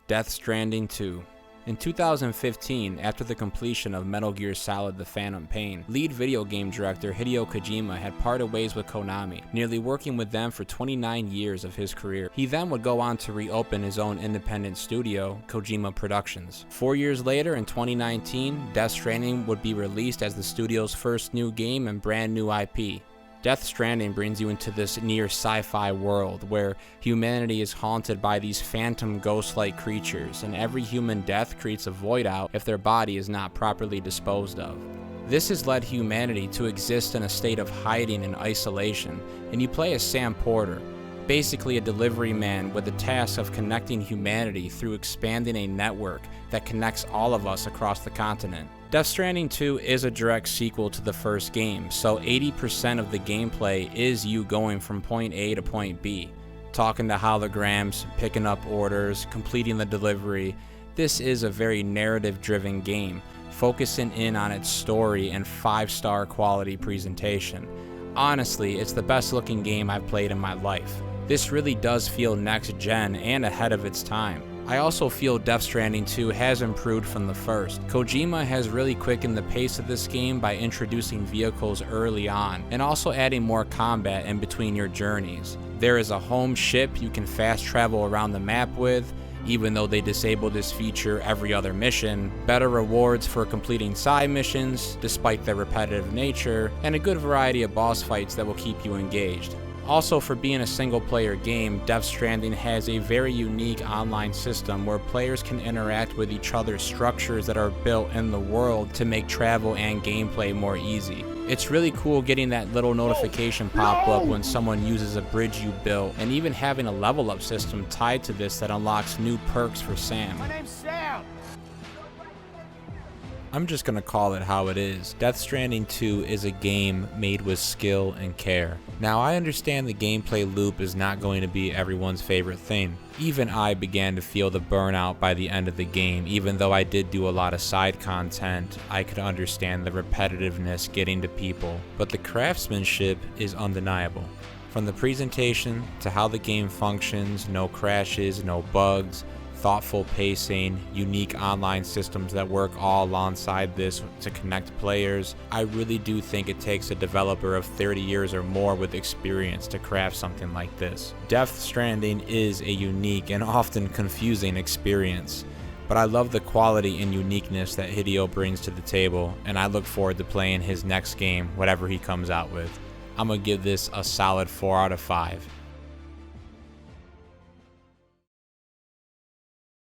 Death Stranding 2. In 2015, after the completion of Metal Gear Solid: The Phantom Pain, lead video game director Hideo Kojima had parted ways with Konami, nearly working with them for 29 years of his career. He then would go on to reopen his own independent studio, Kojima Productions. 4 years later, in 2019, Death Stranding would be released as the studio's first new game and brand new IP. Death Stranding brings you into this near sci-fi world where humanity is haunted by these phantom ghost-like creatures, and every human death creates a void out if their body is not properly disposed of. This has led humanity to exist in a state of hiding and isolation, and you play as Sam Porter, basically a delivery man with the task of connecting humanity through expanding a network that connects all of us across the continent. Death Stranding 2 is a direct sequel to the first game, so 80% of the gameplay is you going from point A to point B, talking to holograms, picking up orders, completing the delivery. This is a very narrative-driven game, focusing in on its story and 5-star quality presentation. Honestly, it's the best looking game I've played in my life. This really does feel next gen and ahead of its time. I also feel Death Stranding 2 has improved from the first. Kojima has really quickened the pace of this game by introducing vehicles early on, and also adding more combat in between your journeys. There is a home ship you can fast travel around the map with, even though they disable this feature every other mission, better rewards for completing side missions despite their repetitive nature, and a good variety of boss fights that will keep you engaged. Also, for being a single-player game, Death Stranding has a very unique online system where players can interact with each other's structures that are built in the world to make travel and gameplay more easy. It's really cool getting that little notification pop up when someone uses a bridge you built, and even having a level up system tied to this that unlocks new perks for Sam. My name's Sam! I'm just gonna call it how it is. Death Stranding 2 is a game made with skill and care. Now, I understand the gameplay loop is not going to be everyone's favorite thing. Even I began to feel the burnout by the end of the game. Even though I did do a lot of side content, I could understand the repetitiveness getting to people. But the craftsmanship is undeniable. From the presentation to how the game functions, no crashes, no bugs, thoughtful pacing, unique online systems that work all alongside this to connect players. I really do think it takes a developer of 30 years or more with experience to craft something like this. Death Stranding is a unique and often confusing experience, but I love the quality and uniqueness that Hideo brings to the table, and I look forward to playing his next game, whatever he comes out with. I'm gonna give this a solid 4 out of 5.